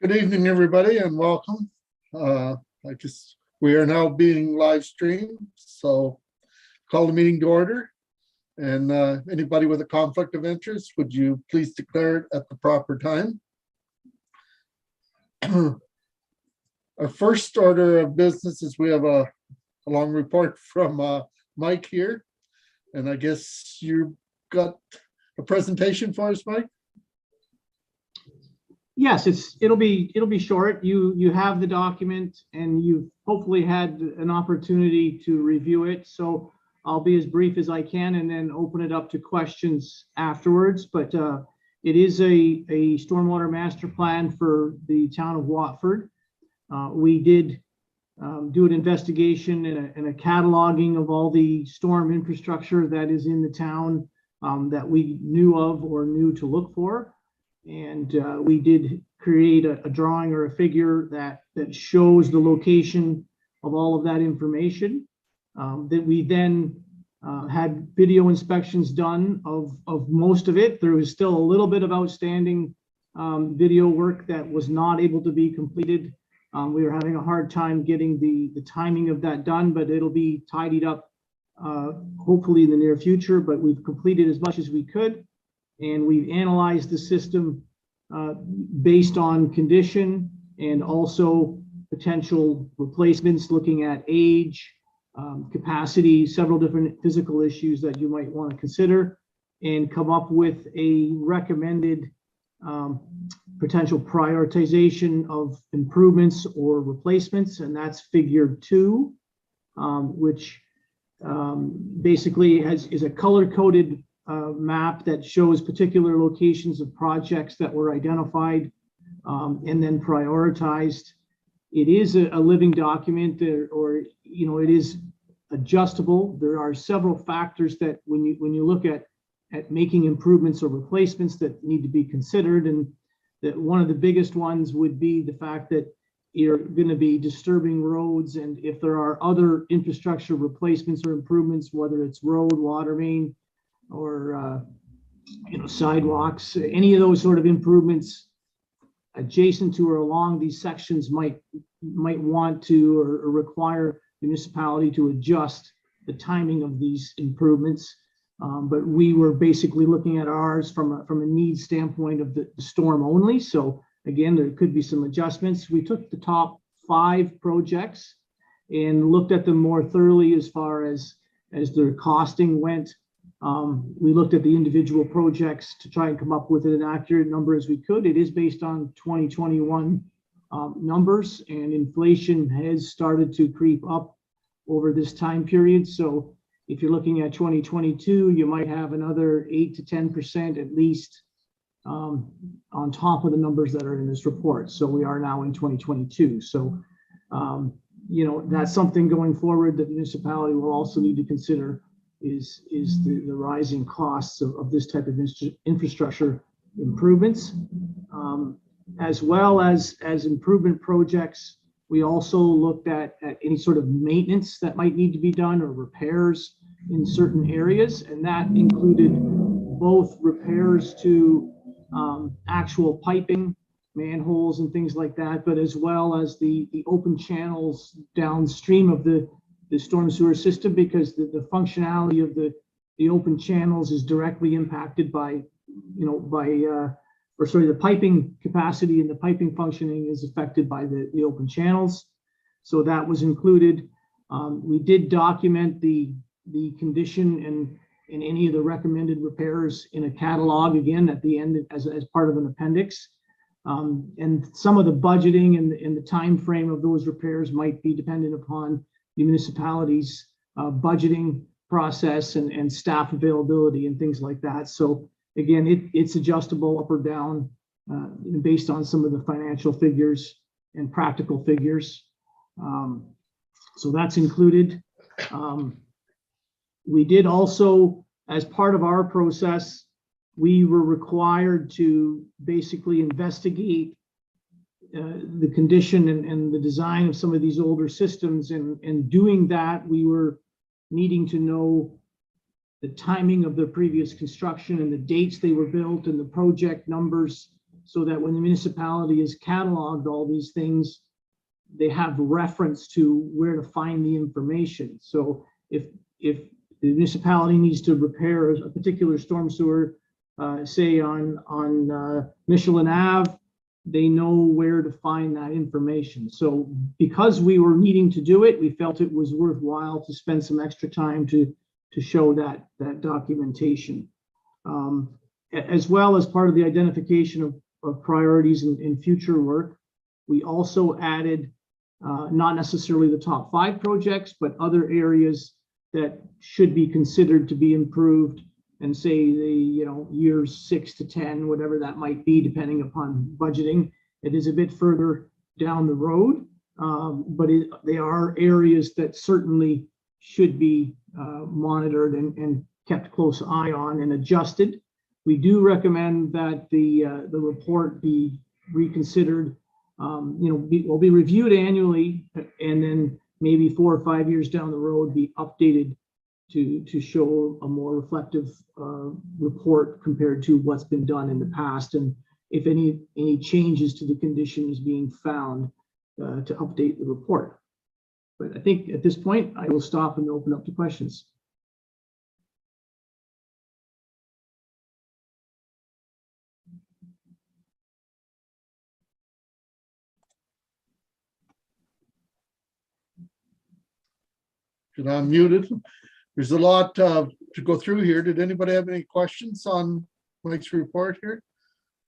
Good evening, everybody, and welcome. We are now being live streamed, so call the meeting to order. And anybody with a conflict of interest, would you please declare it at the proper time? Our first order of business is we have a long report from Mike here. And I guess you got a presentation for us, Mike? Yes, it'll be short. You have the document and you've hopefully had an opportunity to review it. So I'll be as brief as I can and then open it up to questions afterwards. But it is a stormwater master plan for the town of Watford. We did do an investigation and a cataloging of all the storm infrastructure that is in the town that we knew of or knew to look for. And we did create a drawing or a figure that shows the location of all of that information. That we then had video inspections done of most of it. There was still a little bit of outstanding video work that was not able to be completed. We were having a hard time getting the timing of that done, but it'll be tidied up hopefully in the near future. But we've completed as much as we could. And we've analyzed the system based on condition and also potential replacements, looking at age, capacity, several different physical issues that you might want to consider, and come up with a recommended potential prioritization of improvements or replacements. And that's figure 2, which basically is a color-coded map that shows particular locations of projects that were identified and then prioritized. It is a living document, or it is adjustable. There are several factors that when you look at making improvements or replacements that need to be considered, and that one of the biggest ones would be the fact that you're going to be disturbing roads, and if there are other infrastructure replacements or improvements, whether it's road, water main, or sidewalks, any of those sort of improvements adjacent to or along these sections might want to or require the municipality to adjust the timing of these improvements. But we were basically looking at ours from a needs standpoint of the storm only. So again, there could be some adjustments. We took the top 5 projects and looked at them more thoroughly as far as their costing went. We looked at the individual projects to try and come up with an accurate number as we could. It is based on 2021 numbers, and inflation has started to creep up over this time period. So if you're looking at 2022, you might have another 8 to 10% at least on top of the numbers that are in this report. So we are now in 2022. So, that's something going forward that the municipality will also need to consider is the rising costs of this type of infrastructure improvements, as well as improvement projects. We also looked at any sort of maintenance that might need to be done or repairs in certain areas, and that included both repairs to actual piping, manholes and things like that, but as well as the open channels downstream of the storm sewer system, because the functionality of the open channels is directly impacted by the piping capacity, and the piping functioning is affected by the open channels. So that was included. We did document the condition and any of the recommended repairs in a catalog, again at the end as part of an appendix. And some of the budgeting and the time frame of those repairs might be dependent upon the municipality's budgeting process and staff availability and things like that. So again, it's adjustable up or down based on some of the financial figures and practical figures. So that's included. We did also, as part of our process, we were required to basically investigate the condition and the design of some of these older systems. And doing that, we were needing to know the timing of the previous construction and the dates they were built and the project numbers, so that when the municipality has cataloged all these things, they have reference to where to find the information. So if the municipality needs to repair a particular storm sewer, say on Michelin Ave, they know where to find that information. So because we were needing to do it, we felt it was worthwhile to spend some extra time to show that documentation. As well as part of the identification of priorities in future work, we also added not necessarily the top 5 projects, but other areas that should be considered to be improved, and say the years 6 to 10, whatever that might be, depending upon budgeting. It is a bit further down the road, but they are areas that certainly should be monitored and kept close eye on and adjusted. We do recommend that the report be reconsidered. Will be reviewed annually, and then maybe 4 or 5 years down the road be updated to show a more reflective report compared to what's been done in the past, and if any changes to the conditions being found, to update the report. But I think at this point I will stop and open up to questions. And I'm muted. There's a lot to go through here. Did anybody have any questions on Mike's report here?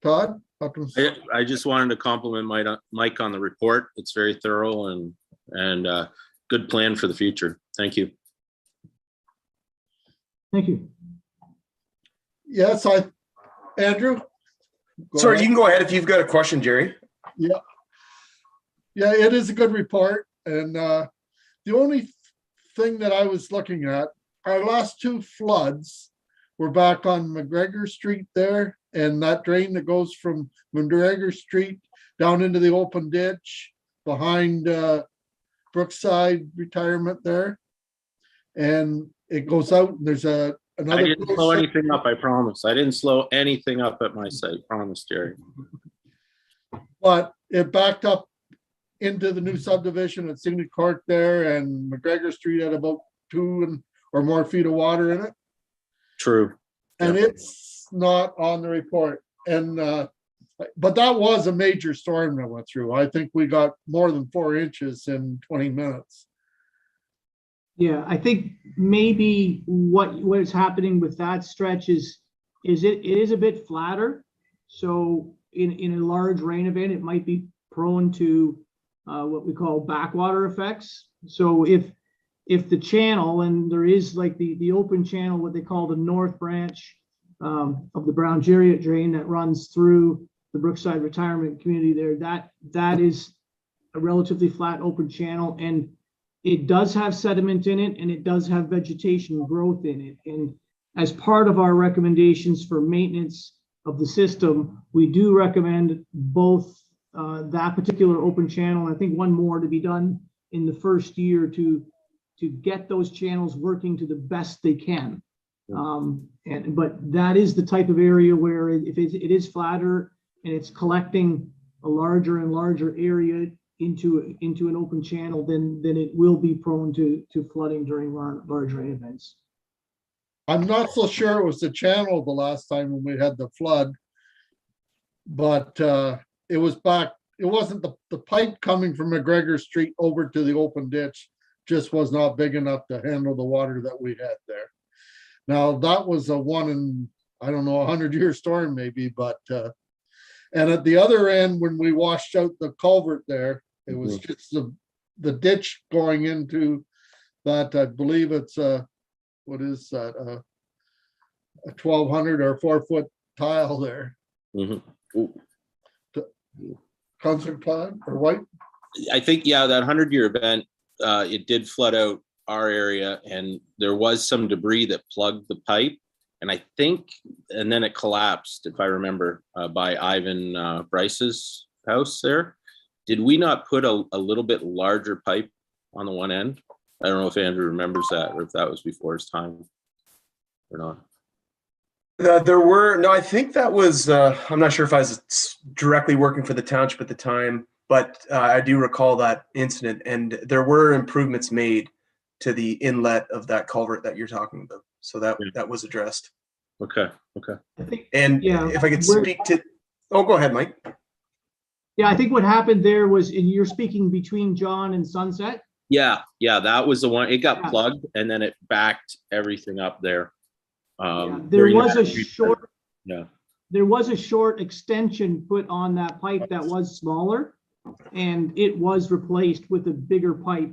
Todd? I just wanted to compliment Mike on the report. It's very thorough and good plan for the future. Thank you. Thank you. Yes, Andrew? Sorry, you can go ahead if you've got a question, Jerry. Yeah. Yeah, it is a good report. And the only thing that I was looking at, our last 2 floods were back on McGregor Street there, and that drain that goes from McGregor Street down into the open ditch behind Brookside Retirement there. And it goes out, and there's another. I didn't slow anything up, I promise. I didn't slow anything up at my site, promise, Jerry. But it backed up into the new subdivision at Signet Court there, and McGregor Street had about 2 or more feet of water in it. True. And it's not on the report. And but that was a major storm that went through. I think we got more than 4 inches in 20 minutes. Yeah, I think maybe what is happening with that stretch is it is a bit flatter. So in a large rain event, it might be prone to what we call backwater effects. So if the channel, and there is like the open channel, what they call the north branch of the Brown Geriot drain that runs through the Brookside Retirement Community there, that is a relatively flat open channel, and it does have sediment in it, and it does have vegetation growth in it. And as part of our recommendations for maintenance of the system, we do recommend both that particular open channel, and I think one more to be done in the first year to get those channels working to the best they can. But that is the type of area where if it is flatter and it's collecting a larger and larger area into an open channel, then it will be prone to flooding during large rain events. I'm not so sure it was the channel the last time when we had the flood, but it was back. It wasn't the pipe coming from McGregor Street over to the open ditch, just was not big enough to handle the water that we had there. Now that was a 1 in, I don't know, 100-year storm maybe, but and at the other end, when we washed out the culvert there, it was just the ditch going into that. I believe it's what is that, a 1,200 or 4-foot tile there. Concert Todd or White? I think, yeah, that 100-year event, it did flood out our area, and there was some debris that plugged the pipe, and I think, and then it collapsed, if I remember, by Ivan Bryce's house there. Did we not put a little bit larger pipe on the one end? I don't know if Andrew remembers that, or if that was before his time. or not? There were, no, I think that was, I'm not sure if I was directly working for the township at the time, but I do recall that incident, and there were improvements made to the inlet of that culvert that you're talking about. So that was addressed. Okay, okay. I think, And yeah, if I could speak to, oh, go ahead, Mike. yeah, I think what happened there was, and you're speaking between John and Sunset. Yeah, that was the one. It got Yeah. plugged and then it backed everything up there. Yeah, During that- Yeah. There was a short extension put on that pipe that was smaller, and it was replaced with a bigger pipe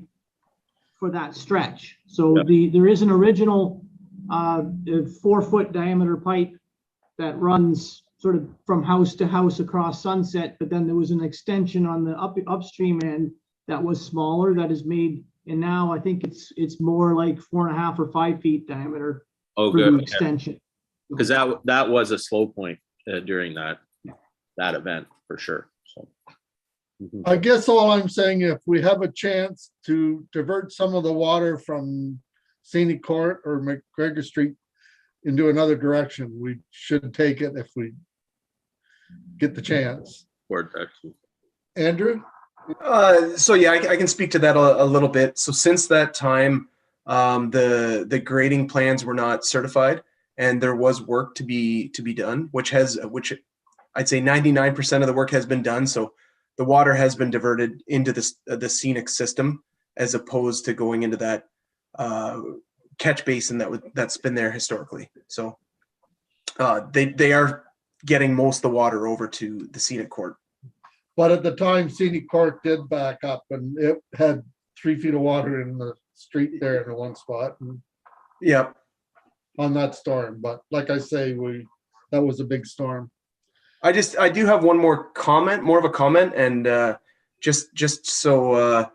for that stretch. So there is an original 4-foot diameter pipe that runs sort of from house to house across Sunset, but then there was an extension on the upstream end that was smaller, that is made, and now I think it's more like 4.5 or 5 feet diameter Oh, for the good. extension. Because that was a slow point during that event for sure. So. Mhm. I guess all I'm saying, if we have a chance to divert some of the water from Scenic Court or McGregor Street into another direction, we should take it if we get the chance. Word, actually. Andrew? So yeah, I can speak to that a little bit. So since that time, the grading plans were not certified, and there was work to be done, which I'd say 99% of the work has been done. So the water has been diverted into the scenic system, as opposed to going into that catch basin that's been there historically. So they are getting most of the water over to the scenic court. But at the time, Scenic Court did back up, and it had 3 feet of water in the street there in the one spot. Yeah. On that storm, but like I say, that was a big storm. I do have one more of a comment, and just so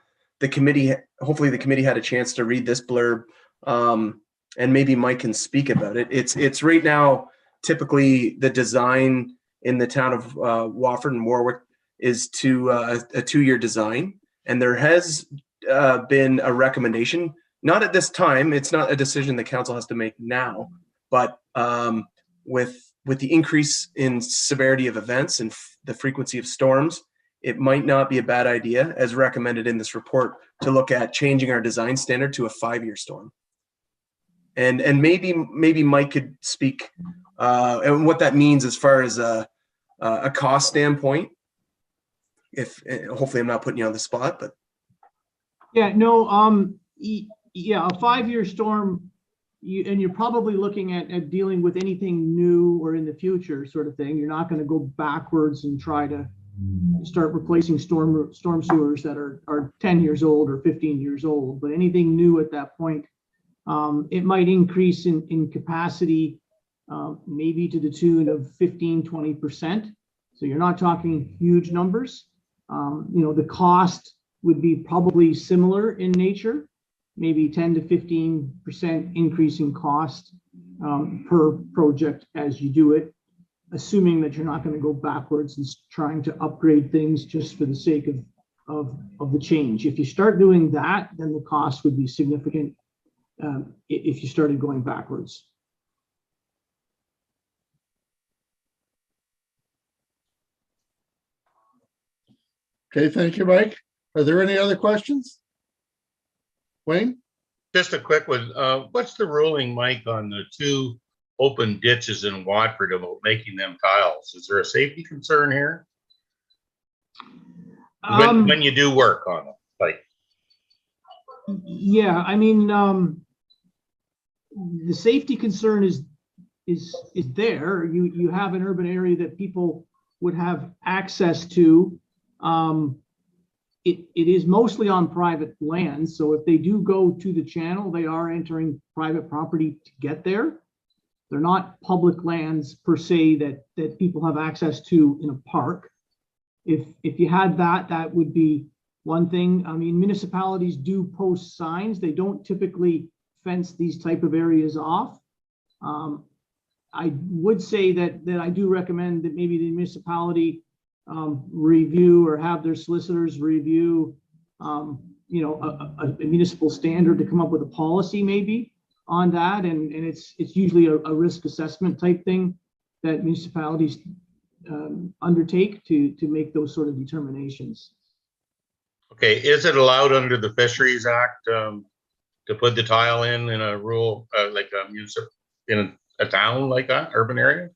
hopefully the committee had a chance to read this blurb, and maybe Mike can speak about it. It's right now, typically the design in the town of Wofford and Warwick is to a 2-year design, and there has been a recommendation, not at this time, it's not a decision the council has to make now, but with the increase in severity of events and the frequency of storms, it might not be a bad idea, as recommended in this report, to look at changing our design standard to a 5-year storm. And maybe Mike could speak and what that means as far as a cost standpoint. If hopefully I'm not putting you on the spot, but Yeah, no, yeah, a 5-year storm, and you're probably looking at dealing with anything new or in the future sort of thing. You're not going to go backwards and try to start replacing storm sewers that are 10 years old or 15 years old, but anything new at that point, it might increase in capacity, maybe to the tune of 15-20%. So you're not talking huge numbers. The cost would be probably similar in nature, maybe 10 to 15% increase in cost per project as you do it, assuming that you're not going to go backwards and trying to upgrade things just for the sake of the change. If you start doing that, then the cost would be significant if you started going backwards. Okay, thank you, Mike. Are there any other questions? Wayne? Just a quick one. What's the ruling, Mike, on the 2 open ditches in Watford about making them tiles? Is there a safety concern here? When you do work on them, like. Yeah, I mean, the safety concern is there. You have an urban area that people would have access to. It is mostly on private land, so if they do go to the channel, they are entering private property to get there. They're not public lands per se that people have access to in a park. If you had that would be one thing. I mean, municipalities do post signs. They don't typically fence these type of areas off. I would say that I do recommend that maybe the municipality review or have their solicitors review, a municipal standard to come up with a policy maybe on that, and it's usually a risk assessment type thing that municipalities undertake to make those sort of determinations. Okay, is it allowed under the Fisheries Act to put the tile in a rural, like a municipal, in a town like that, urban area?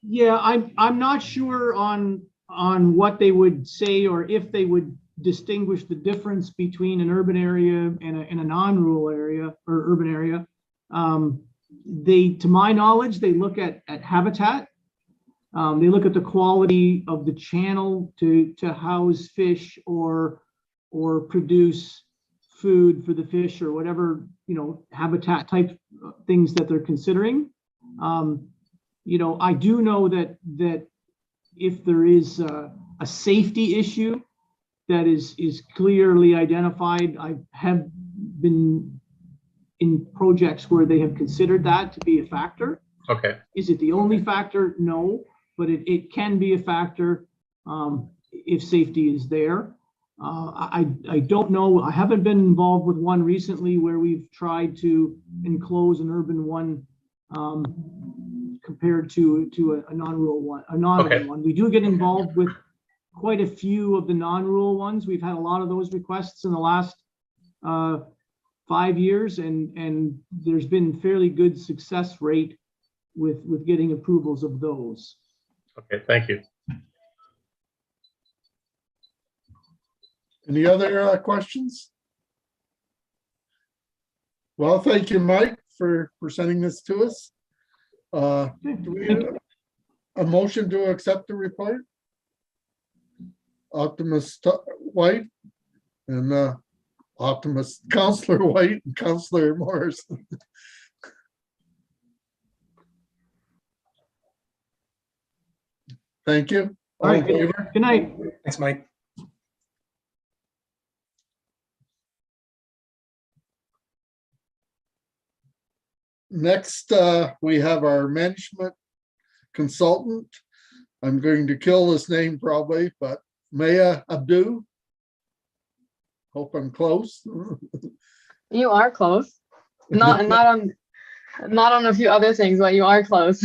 Yeah, I'm not sure on what they would say, or if they would distinguish the difference between an urban area and a non-rural area or urban area. To my knowledge, they look at habitat. They look at the quality of the channel to house fish or produce food for the fish, or whatever, habitat type things that they're considering. I do know that if there is a safety issue that is clearly identified, I have been in projects where they have considered that to be a factor. Okay. Is it the only factor? No, but it can be a factor if safety is there. I don't know. I haven't been involved with one recently where we've tried to enclose an urban one compared to a non-rural one, a non-urban one. We do get involved with quite a few of the non-rural ones. We've had a lot of those requests in the last 5 years, and there's been fairly good success rate with getting approvals of those. Okay, thank you. Any other questions? Well, thank you, Mike, for sending this to us. Do we have a motion to accept the report? Optimist White and Optimist Councillor White and Councillor Morris. Thank you. All right, in favor? good night. Thanks, Mike. Next, we have our management consultant. I'm going to kill this name probably, but Maya Abdu. Hope I'm close. You are close. Not on a few other things, but you are close.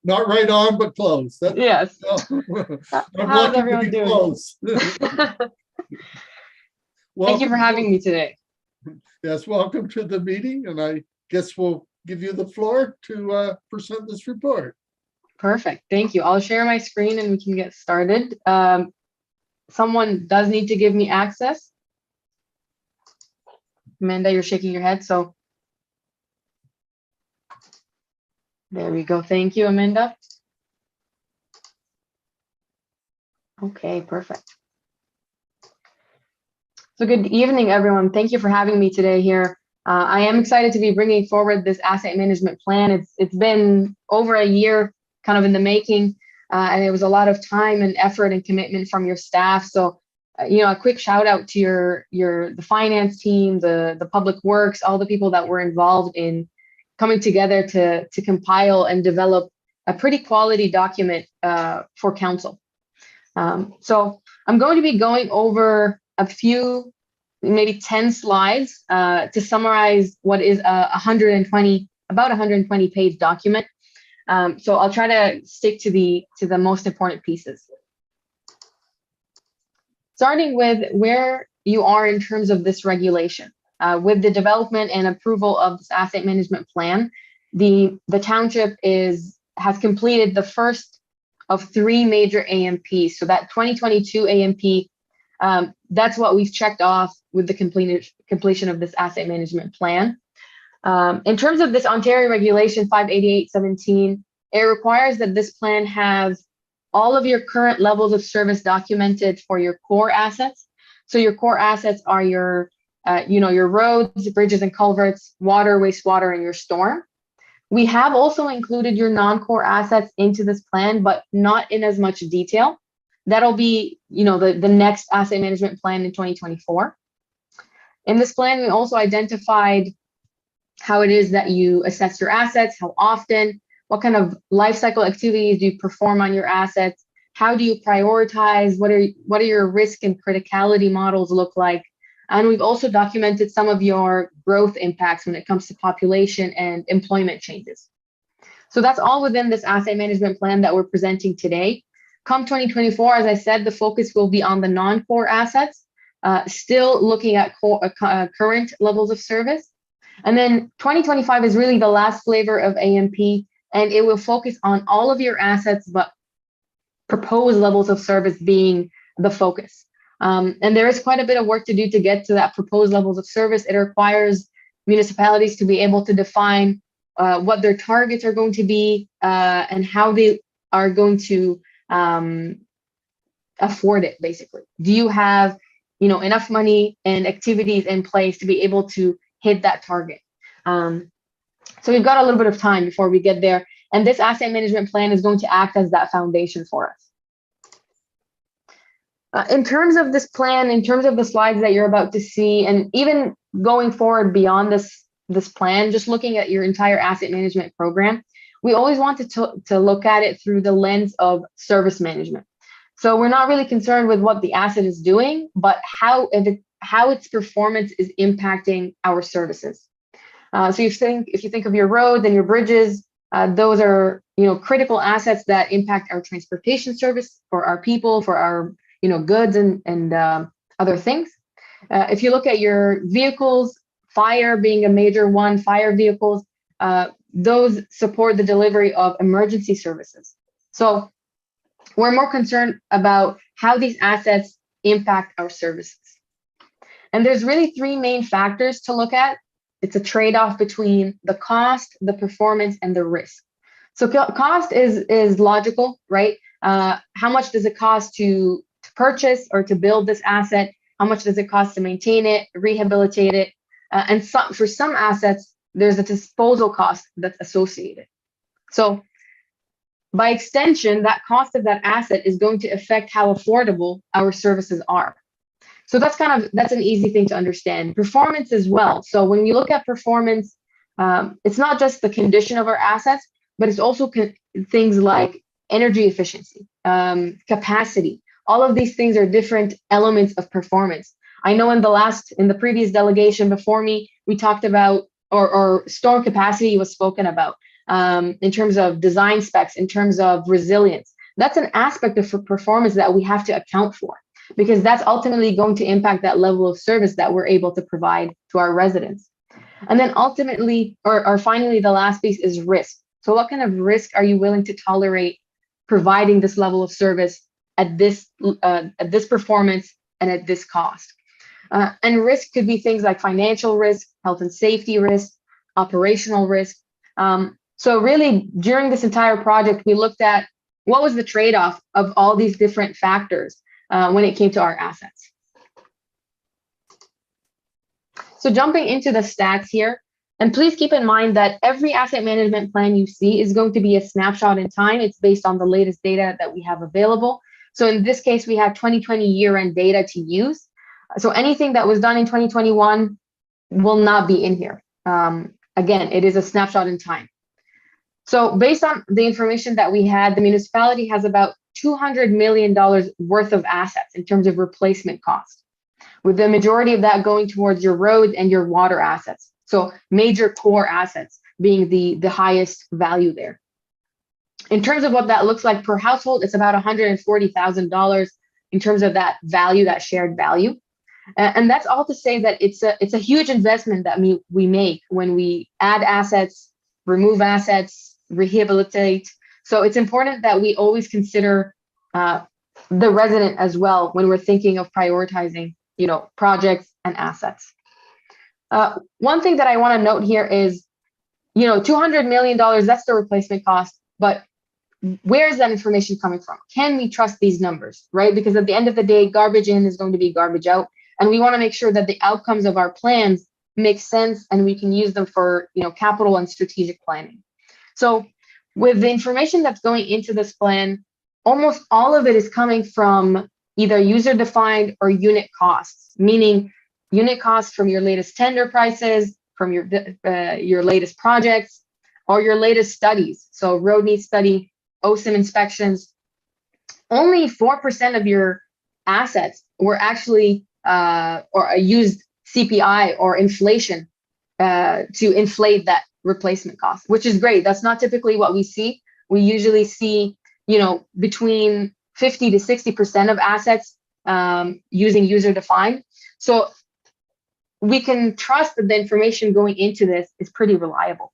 Not right on, but close. Yes. I'm How's lucky to everyone be doing? close. Thank you for having me today. Yes, welcome to the meeting, and I guess we'll give you the floor to present this report. Perfect. Thank you. I'll share my screen and we can get started. Someone does need to give me access. Amanda, you're shaking your head, so there we go. Thank you, Amanda. Okay, perfect. So good evening, everyone. Thank you for having me today here. I am excited to be bringing forward this asset management plan. It's been over a year kind of in the making, and it was a lot of time and effort and commitment from your staff. So, a quick shout out to the finance team, the public works, all the people that were involved in coming together to compile and develop a pretty quality document for council. So I'm going to be going over a few, maybe 10 slides to summarize what is about 120 page document. So I'll try to stick to the most important pieces. Starting with where you are in terms of this regulation. With the development and approval of this asset management plan, the township has completed the first of 3 major AMPs. So that 2022 AMP, that's what we've checked off with the completion of this asset management plan. In terms of this Ontario Regulation 588/17, it requires that this plan have all of your current levels of service documented for your core assets. So your core assets are your roads, bridges and culverts, water, wastewater, and your storm. We have also included your non-core assets into this plan, but not in as much detail. That'll be, the next asset management plan in 2024. In this plan, we also identified how it is that you assess your assets, how often, what kind of life cycle activities do you perform on your assets, how do you prioritize, what are your risk and criticality models look like, And we've also documented some of your growth impacts when it comes to population and employment changes. So that's all within this asset management plan that we're presenting today. Come 2024, as I said, the focus will be on the non-core assets, still looking at current levels of service. And then 2025 is really the last flavor of AMP, and it will focus on all of your assets, but proposed levels of service being the focus. And there is quite a bit of work to do to get to that proposed levels of service. It requires municipalities to be able to define what their targets are going to be and how they are going to afford it, basically. Do you have, enough money and activities in place to be able to hit that target? So we've got a little bit of time before we get there. And this asset management plan is going to act as that foundation for us. In terms of this plan, in terms of the slides that you're about to see, and even going forward beyond this plan, just looking at your entire asset management program, we always wanted to look at it through the lens of service management. So we're not really concerned with what the asset is doing, but how its performance is impacting our services. So if you think of your roads and your bridges, those are critical assets that impact our transportation service for our people, for our goods and other things. If you look at your vehicles, fire being a major one, fire vehicles, those support the delivery of emergency services. So we're more concerned about how these assets impact our services. And there's really three main factors to look at. It's a trade-off between the cost, the performance, and the risk. So cost is logical, right? How much does it cost to purchase or to build this asset? How much does it cost to maintain it, rehabilitate it? And for some assets, there's a disposal cost that's associated. So by extension, that cost of that asset is going to affect how affordable our services are. So that's an easy thing to understand. Performance as well. So when we look at performance, it's not just the condition of our assets, but it's also things like energy efficiency, capacity. All of these things are different elements of performance. I know in the previous delegation before me, we talked about, or storm capacity was spoken about in terms of design specs, in terms of resilience. That's an aspect of performance that we have to account for, because that's ultimately going to impact that level of service that we're able to provide to our residents. And then ultimately, or finally, the last piece is risk. So what kind of risk are you willing to tolerate providing this level of service at this performance and at this cost? And risk could be things like financial risk, health and safety risk, operational risk. So really, during this entire project, we looked at what was the trade-off of all these different factors when it came to our assets. So jumping into the stats here, and please keep in mind that every asset management plan you see is going to be a snapshot in time. It's based on the latest data that we have available. So in this case, we have 2020 year-end data to use. So anything that was done in 2021 will not be in here. Again, it is a snapshot in time. So based on the information that we had, the municipality has about $200 million worth of assets in terms of replacement cost, with the majority of that going towards your road and your water assets. So major core assets being the highest value there. In terms of what that looks like per household, it's about $140,000 in terms of that value, that shared value. And that's all to say that it's a huge investment that we make when we add assets, remove assets, rehabilitate. So it's important that we always consider the resident as well when we're thinking of prioritizing, projects and assets. One thing that I want to note here is, $200 million, that's the replacement cost, but where is that information coming from? Can we trust these numbers, right? Because at the end of the day, garbage in is going to be garbage out. And we want to make sure that the outcomes of our plans make sense and we can use them for, capital and strategic planning. So with the information that's going into this plan, almost all of it is coming from either user-defined or unit costs, meaning unit costs from your latest tender prices, from your latest projects, or your latest studies. So road needs study, OSIM inspections. Only 4% of your assets were actually or used CPI or inflation to inflate that replacement cost, which is great. That's not typically what we see. We usually see, between 50 to 60% of assets using user defined. So we can trust that the information going into this is pretty reliable.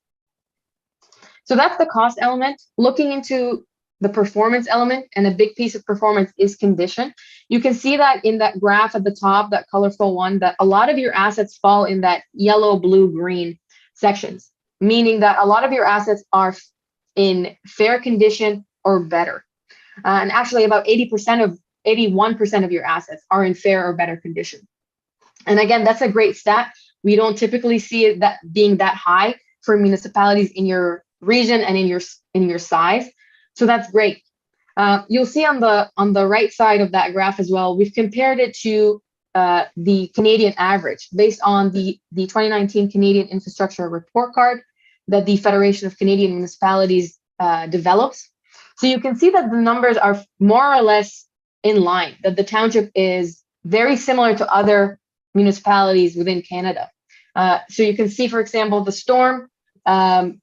So that's the cost element. Looking into the performance element, and a big piece of performance is condition. You can see that in that graph at the top, that colorful one, that a lot of your assets fall in that yellow, blue, green sections, meaning that a lot of your assets are in fair condition or better. And actually about 81% of your assets are in fair or better condition. And again, that's a great stat. We don't typically see it that being that high for municipalities in your region and in your size. So that's great. You'll see on the right side of that graph as well, we've compared it to the Canadian average based on the 2019 Canadian Infrastructure Report Card that the Federation of Canadian Municipalities develops. So you can see that the numbers are more or less in line, that the township is very similar to other municipalities within Canada. So you can see, for example, the storm, the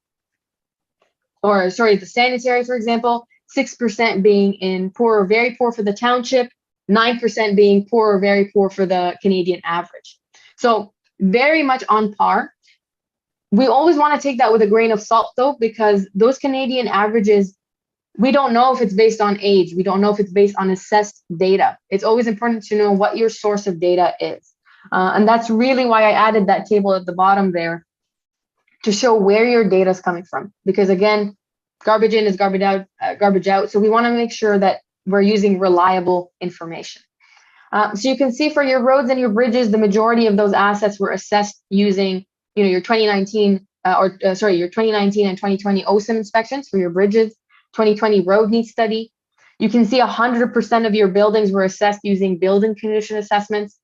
sanitary, for example, 6% being in poor or very poor for the township, 9% being poor or very poor for the Canadian average. So very much on par. We always want to take that with a grain of salt, though, because those Canadian averages, we don't know if it's based on age. We don't know if it's based on assessed data. It's always important to know what your source of data is. And that's really why I added that table at the bottom there to show where your data is coming from. Because again, garbage in is garbage out. So we want to make sure that we're using reliable information. So you can see for your roads and your bridges, the majority of those assets were assessed using, your 2019 and 2020 OSIM inspections for your bridges, 2020 road needs study. You can see 100% of your buildings were assessed using building condition assessments.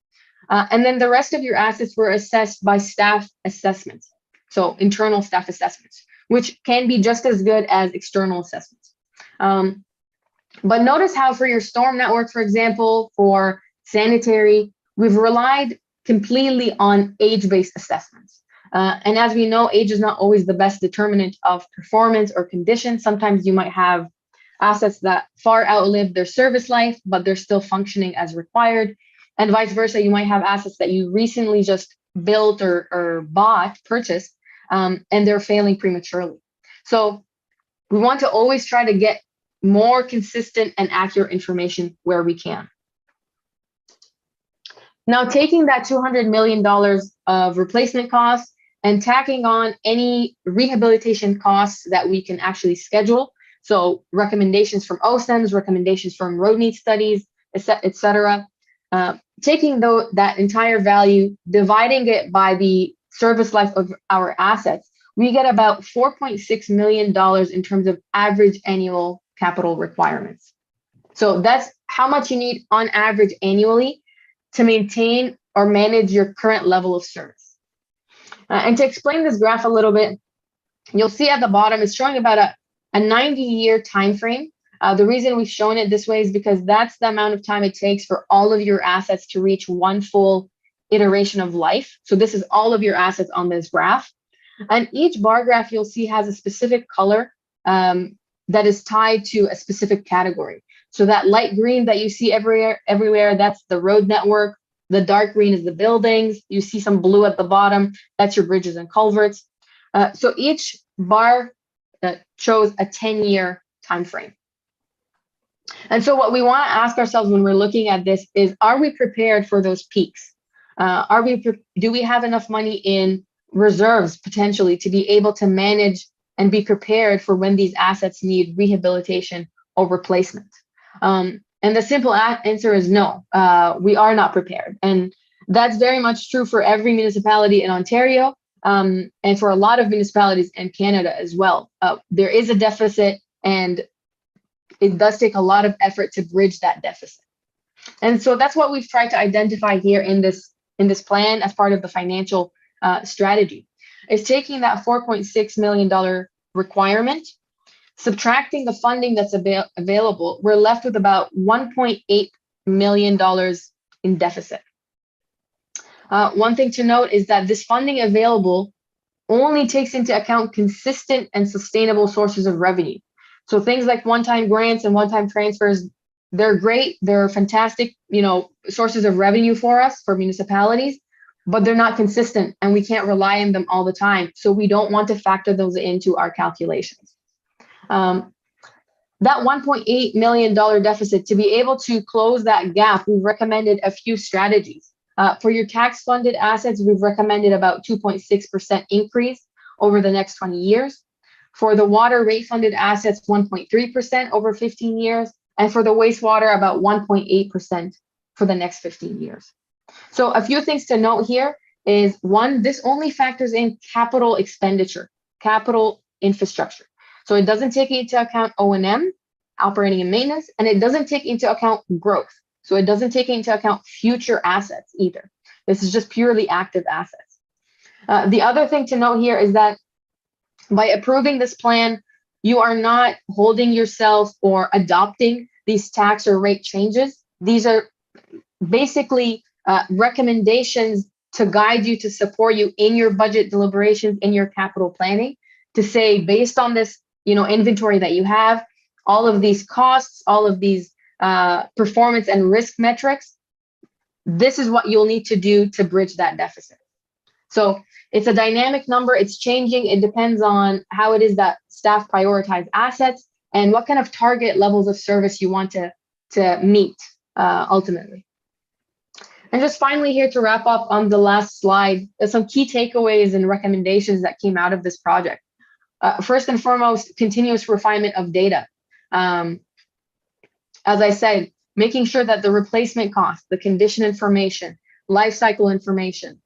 And then the rest of your assets were assessed by staff assessments. So internal staff assessments, which can be just as good as external assessments. But notice how for your storm network, for example, for sanitary, we've relied completely on age-based assessments. And as we know, age is not always the best determinant of performance or condition. Sometimes you might have assets that far outlive their service life, but they're still functioning as required. And vice versa, you might have assets that you recently just built or purchased, and they're failing prematurely. So we want to always try to get more consistent and accurate information where we can. Now, taking that $200 million of replacement costs and tacking on any rehabilitation costs that we can actually schedule. So recommendations from OSEMs, recommendations from road needs studies, et cetera. Taking that entire value, dividing it by the service life of our assets, we get about $4.6 million in terms of average annual capital requirements. So that's how much you need on average annually to maintain or manage your current level of service. And to explain this graph a little bit, you'll see at the bottom, it's showing about a 90-year time frame. The reason we've shown it this way is because that's the amount of time it takes for all of your assets to reach one full iteration of life. So this is all of your assets on this graph. And each bar graph you'll see has a specific color that is tied to a specific category. So that light green that you see everywhere, that's the road network. The dark green is the buildings. You see some blue at the bottom. That's your bridges and culverts. So each bar shows a 10-year time frame. And so what we want to ask ourselves when we're looking at this is, are we prepared for those peaks? Do we have enough money in reserves potentially to be able to manage and be prepared for when these assets need rehabilitation or replacement? And the simple answer is no, we are not prepared. And that's very much true for every municipality in Ontario, and for a lot of municipalities in Canada as well. There is a deficit, and it does take a lot of effort to bridge that deficit. And so that's what we've tried to identify here in this plan as part of the financial strategy, is taking that $4.6 million requirement, subtracting the funding that's available, we're left with about $1.8 million in deficit. One thing to note is that this funding available only takes into account consistent and sustainable sources of revenue. So things like one-time grants and one-time transfers, they're great. They're fantastic, sources of revenue for us, for municipalities, but they're not consistent and we can't rely on them all the time. So we don't want to factor those into our calculations. That $1.8 million deficit, to be able to close that gap, we've recommended a few strategies. For your tax funded assets, we've recommended about 2.6% increase over the next 20 years. For the water rate funded assets, 1.3% over 15 years. And for the wastewater, about 1.8% for the next 15 years. So a few things to note here is, one, this only factors in capital expenditure, capital infrastructure. So it doesn't take into account O&M, operating and maintenance, and it doesn't take into account growth. So it doesn't take into account future assets either. This is just purely active assets. The other thing to note here is that by approving this plan, you are not holding yourself or adopting these tax or rate changes. These are basically recommendations to guide you, to support you in your budget deliberations, in your capital planning, to say, based on this, inventory that you have, all of these costs, all of these performance and risk metrics, this is what you'll need to do to bridge that deficit. So it's a dynamic number. It's changing. It depends on how it is that staff prioritize assets and what kind of target levels of service you want to meet ultimately. And just finally here to wrap up on the last slide, there's some key takeaways and recommendations that came out of this project. First and foremost, continuous refinement of data. As I said, making sure that the replacement cost, the condition information, life cycle information,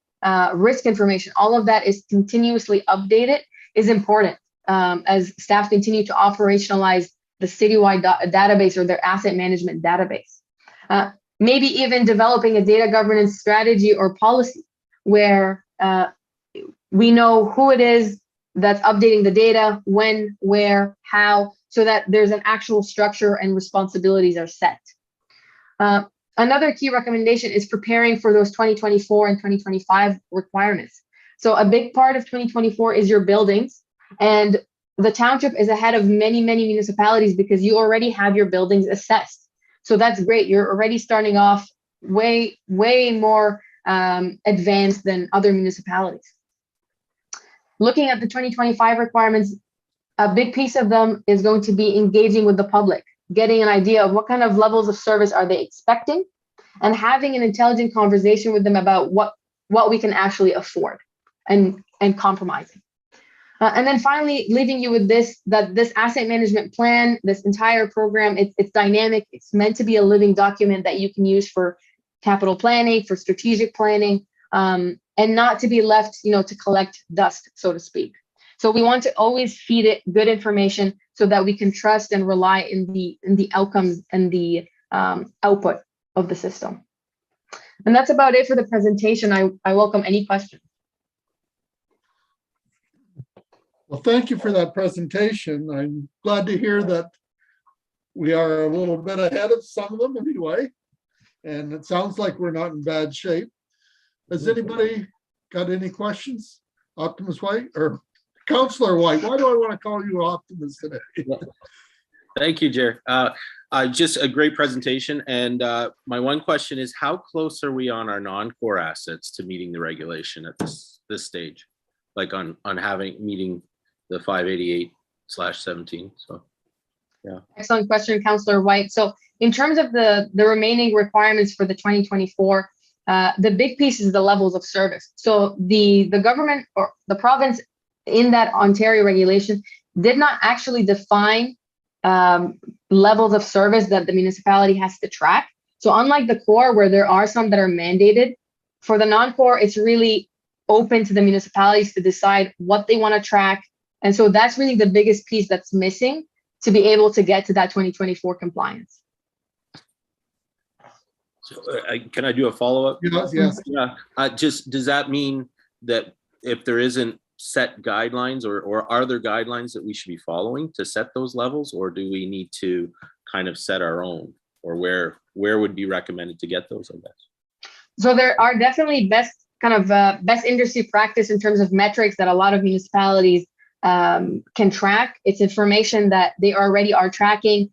risk information, all of that is continuously updated is important as staff continue to operationalize the citywide database or their asset management database. Maybe even developing a data governance strategy or policy where we know who it is that's updating the data, when, where, how, so that there's an actual structure and responsibilities are set. Another key recommendation is preparing for those 2024 and 2025 requirements. So a big part of 2024 is your buildings, and the township is ahead of many, many municipalities because you already have your buildings assessed. So that's great. You're already starting off way, way more advanced than other municipalities. Looking at the 2025 requirements, a big piece of them is going to be engaging with the public, getting an idea of what kind of levels of service are they expecting, and having an intelligent conversation with them about what we can actually afford and compromising. And then finally, leaving you with this, that this asset management plan, this entire program, it's dynamic. It's meant to be a living document that you can use for capital planning, for strategic planning, and not to be left, to collect dust, so to speak. So we want to always feed it good information so that we can trust and rely in the outcomes and the output of the system. And that's about it for the presentation. I welcome any questions. Well, thank you for that presentation. I'm glad to hear that we are a little bit ahead of some of them anyway. And it sounds like we're not in bad shape. Has anybody got any questions? Optimus White or Councillor White? Why do I want to call you Optimus today? Thank you, Jer. Just a great presentation. And my one question is, how close are we on our non-core assets to meeting the regulation at this stage? Like on meeting the 588/17. So, yeah. Excellent question, Councillor White. So in terms of the remaining requirements for the 2024, the big piece is the levels of service. So the government or the province in that Ontario regulation did not actually define levels of service that the municipality has to track. So unlike the core, where there are some that are mandated, for the non-core, it's really open to the municipalities to decide what they want to track. And so that's really the biggest piece that's missing to be able to get to that 2024 compliance. So can I do a follow-up? Yes. Yeah. Just does that mean that if there isn't set guidelines or are there guidelines that we should be following to set those levels, or do we need to kind of set our own, or where would be recommended to get those, I guess? So there are definitely best kind of best industry practice in terms of metrics that a lot of municipalities can track. It's information that they already are tracking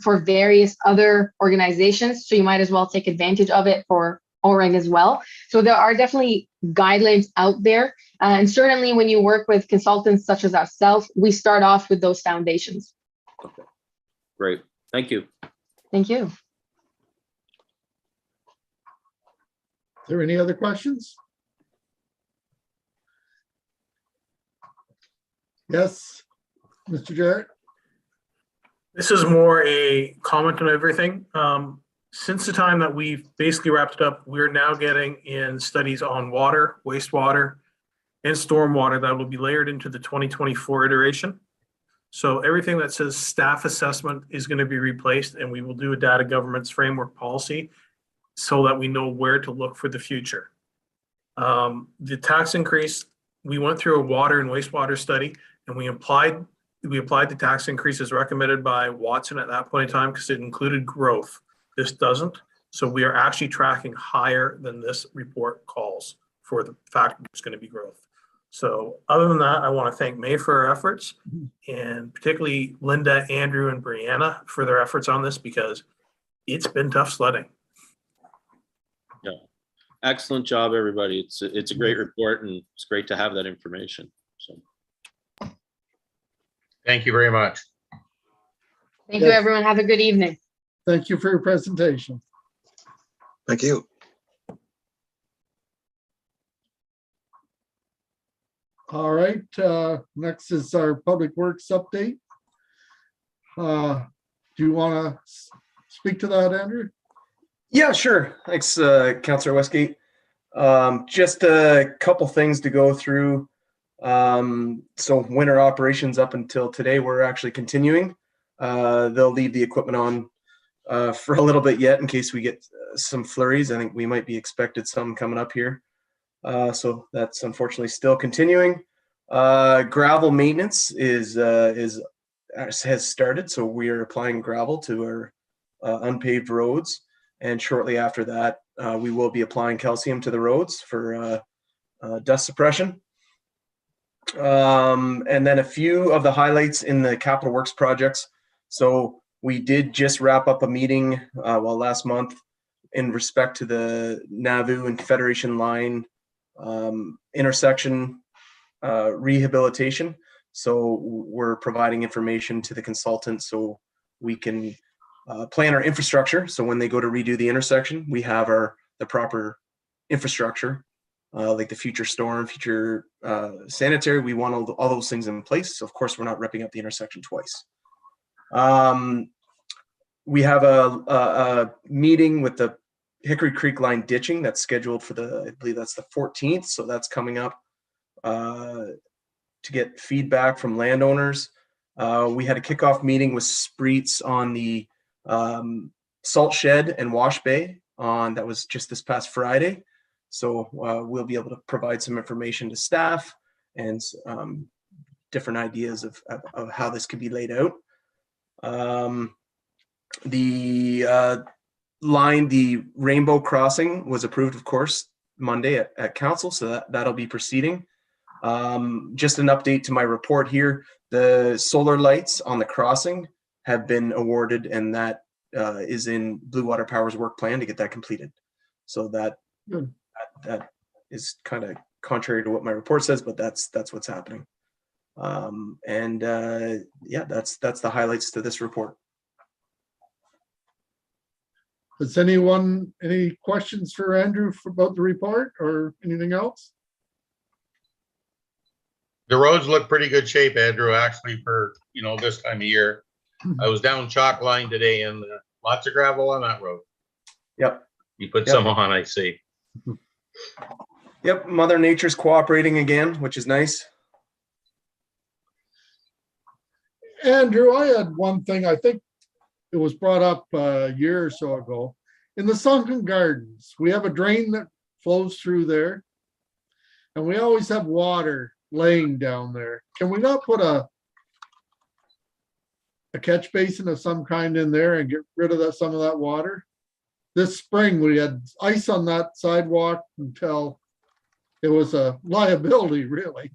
for various other organizations. So you might as well take advantage of it for OREG as well. So there are definitely guidelines out there. And certainly when you work with consultants such as ourselves, we start off with those foundations. Okay, great. Thank you. Thank you. Is there any other questions? Yes, Mr. Jarrett? This is more a comment on everything. Since the time that we've basically wrapped it up, we're now getting in studies on water, wastewater, and stormwater that will be layered into the 2024 iteration. So everything that says staff assessment is going to be replaced, and we will do a data governance framework policy so that we know where to look for the future. The tax increase, we went through a water and wastewater study, and we applied the tax increase as recommended by Watson at that point in time because it included growth. This doesn't. So we are actually tracking higher than this report calls for the fact there's going to be growth. So other than that, I want to thank May for her efforts, and particularly Linda, Andrew, and Brianna for their efforts on this because it's been tough sledding. Yeah, excellent job, everybody. It's a great report, and it's great to have that information. So Thank you very much. Thank you, Yes. everyone. Have a good evening. Thank you for your presentation. Thank you. All right, next is our Public Works update. Do you want to speak to that, Andrew? Yeah, sure. Thanks, Councillor Westgate. Just a couple things to go through. So winter operations up until today, we're actually continuing. They'll leave the equipment on for a little bit yet in case we get some flurries. I think we might be expected some coming up here. So that's unfortunately still continuing. Gravel maintenance has started, so we are applying gravel to our unpaved roads, and shortly after that, we will be applying calcium to the roads for dust suppression. And then a few of the highlights in the capital works projects. So we did just wrap up a meeting last month in respect to the Nauvoo and Confederation line intersection rehabilitation. So we're providing information to the consultant so we can plan our infrastructure. So when they go to redo the intersection, we have the proper infrastructure, like the future storm, future sanitary. We want all those things in place. So of course, we're not ripping up the intersection twice. We have a meeting with the Hickory Creek line ditching that's scheduled for I believe that's the 14th. So that's coming up to get feedback from landowners. We had a kickoff meeting with Spreets on the salt shed and wash bay that was just this past Friday. So we'll be able to provide some information to staff and different ideas of how this could be laid out. The Rainbow Crossing was approved, of course, Monday at council, so that'll be proceeding. Just an update to my report here. The solar lights on the crossing have been awarded, and that is in Blue Water Power's work plan to get that completed. So that is kind of contrary to what my report says, but that's what's happening. Yeah, that's the highlights to this report. Does anyone, any questions for Andrew about the report or anything else? The roads look pretty good shape, Andrew, actually, for, this time of year. I was down Chalk Line today, and lots of gravel on that road. Yep. You put some on, I see. Yep, Mother Nature's cooperating again, which is nice. Andrew, I had one thing, I think it was brought up a year or so ago. In the sunken gardens, we have a drain that flows through there, and we always have water laying down there. Can we not put a catch basin of some kind in there and get rid of some of that water? This spring, we had ice on that sidewalk until it was a liability, really.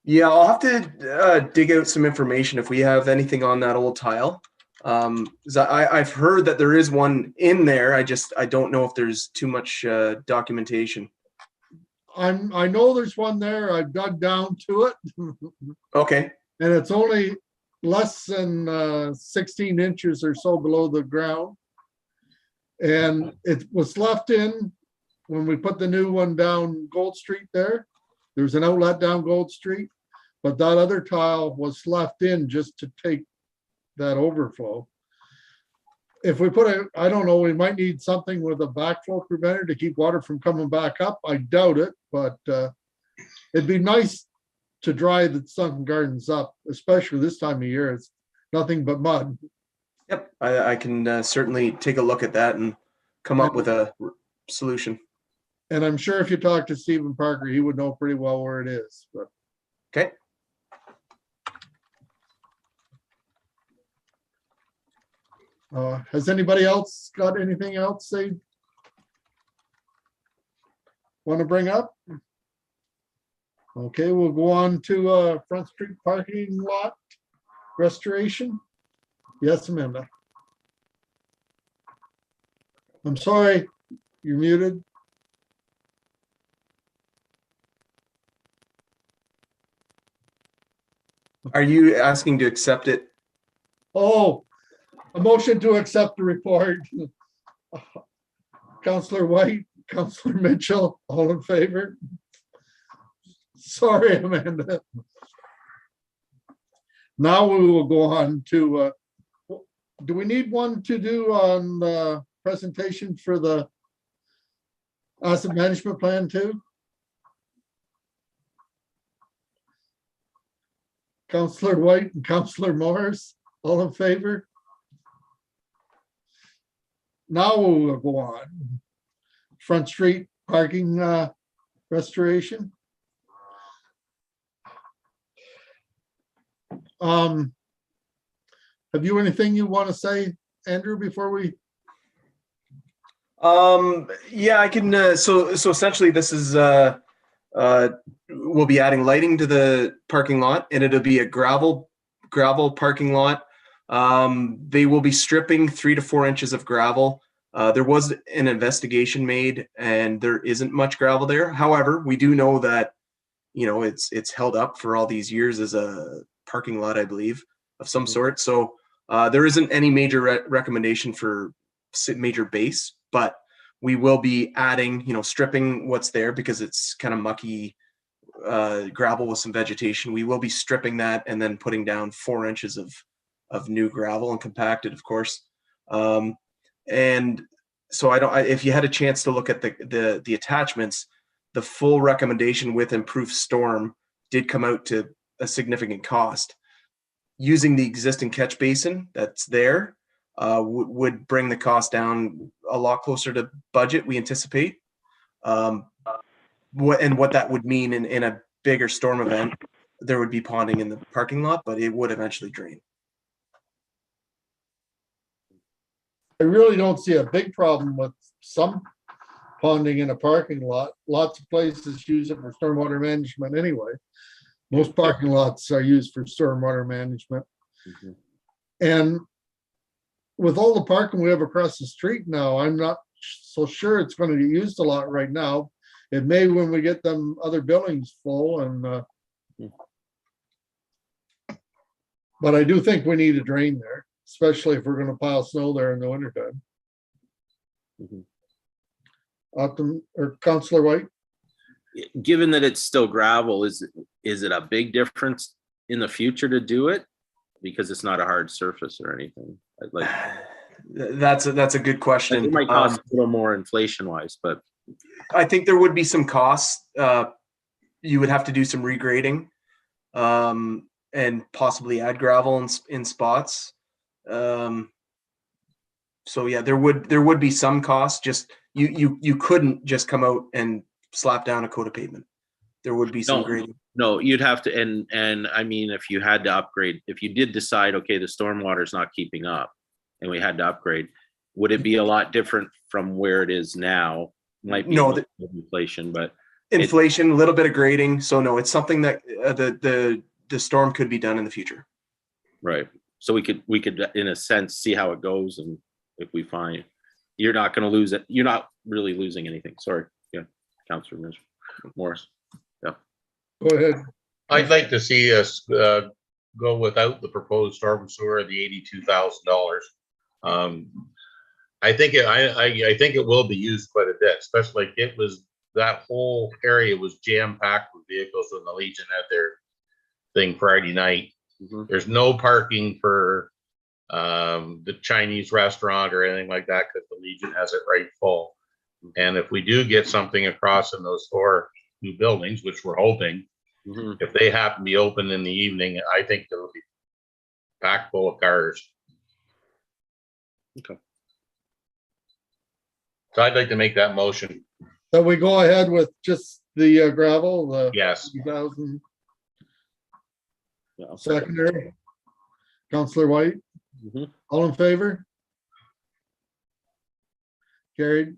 Yeah, I'll have to dig out some information if we have anything on that old tile. 'Cause I've heard that there is one in there. I don't know if there's too much documentation. I know there's one there. I've dug down to it. Okay. And it's only less than 16 inches or so below the ground. And it was left in when we put the new one down Gold Street there. There's an outlet down Gold Street, but that other tile was left in just to take that overflow. If we put a, I don't know, we might need something with a backflow preventer to keep water from coming back up. I doubt it, but it'd be nice to dry the sunken gardens up, especially this time of year. It's nothing but mud. Yep. I can certainly take a look at that and come up with a solution. And I'm sure if you talk to Stephen Parker, he would know pretty well where it is, but. Okay. Has anybody else got anything else they want to bring up? Okay, we'll go on to Front Street parking lot restoration. Yes, Amanda. I'm sorry, you're muted. Are you asking to accept it? Oh, a motion to accept the report. Counselor White, Counselor Mitchell, all in favor? Sorry, Amanda. Now we will go on to, do we need one to do on the presentation for the asset management plan too? Counselor White and Counselor Morris, all in favor? Now we will go on. Front Street parking restoration. Have you anything you want to say, Andrew, before we? Yeah, I can. So essentially, this is we'll be adding lighting to the parking lot, and it'll be a gravel parking lot. They will be stripping 3 to 4 inches of gravel. There was an investigation made, and there isn't much gravel there. However, we do know that, you know, it's held up for all these years as a parking lot, I believe, of some sort. So there isn't any major recommendation for major base, but we will be adding, you know, stripping what's there because it's kind of mucky gravel with some vegetation. We will be stripping that and then putting down 4 inches of new gravel and compacted, of course. And so if you had a chance to look at the attachments, the full recommendation with improved storm did come out to a significant cost. Using the existing catch basin that's there would bring the cost down a lot closer to budget, we anticipate. What that would mean in a bigger storm event, there would be ponding in the parking lot, but it would eventually drain. I really don't see a big problem with some ponding in a parking lot. Lots of places use it for stormwater management anyway. Most parking lots are used for stormwater management. Mm-hmm. And with all the parking we have across the street now, I'm not so sure it's going to get used a lot right now. It may when we get them other buildings full, and but I do think we need a drain there, especially if we're going to pile snow there in the wintertime. Or Councillor White? Given that it's still gravel, is it a big difference in the future to do it? Because it's not a hard surface or anything. Like that's a good question. It might cost a little more inflation wise, but I think there would be some costs. You would have to do some regrading and possibly add gravel in spots. So yeah, there would be some costs. Just you couldn't just come out and slap down a coat of pavement. There would be some grading. No, you'd have to, and I mean, if you had to upgrade, if you did decide, okay, the stormwater is not keeping up, and we had to upgrade, would it be a lot different from where it is now? Might be No, inflation, but inflation, a little bit of grading. So no, it's something that the storm could be done in the future. Right. So we could, in a sense, see how it goes, and if we find you're not going to lose it, you're not really losing anything. Sorry. Yeah. Councillor Morris. Yeah. Go ahead. I'd like to see us go without the proposed storm sewer, the $82,000. I think I think it will be used quite a bit, especially like it was, that whole area was jam packed with vehicles when the Legion had their thing Friday night. Mhm. There's no parking for the Chinese restaurant or anything like that because the Legion has it right full. And if we do get something across in those 4 new buildings, which we're hoping, Mhm. if they happen to be open in the evening, I think it'll be packed full of cars. Okay. So I'd like to make that motion. So we go ahead with just the gravel, the Yes. 2,000 Yeah, I'll secondary. Counselor White, Mhm. all in favor? Carried.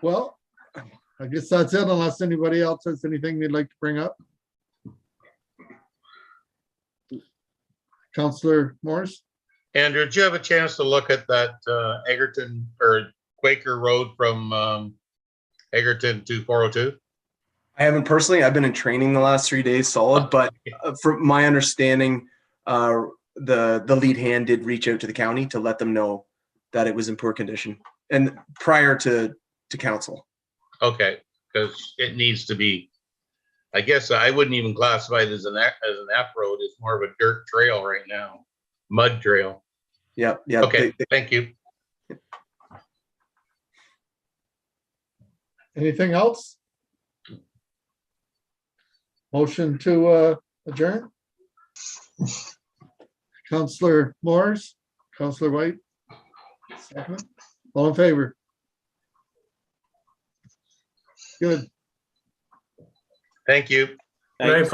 Well, I guess that's it, unless anybody else has anything they'd like to bring up. Counselor Morris? Andrew, did you have a chance to look at that Egerton or Quaker Road from Egerton to 402? I haven't personally. I've been in training the last 3 days solid, but from my understanding, the lead hand did reach out to the county to let them know that it was in poor condition, and prior to council. Okay, because it needs to be. I guess I wouldn't even classify it as an F road. It's more of a dirt trail right now, mud trail. Yeah. Okay, thank you. Anything else? Motion to adjourn? Counselor Morris, Counselor White. Second. All in favor? Thank you. Right, folks.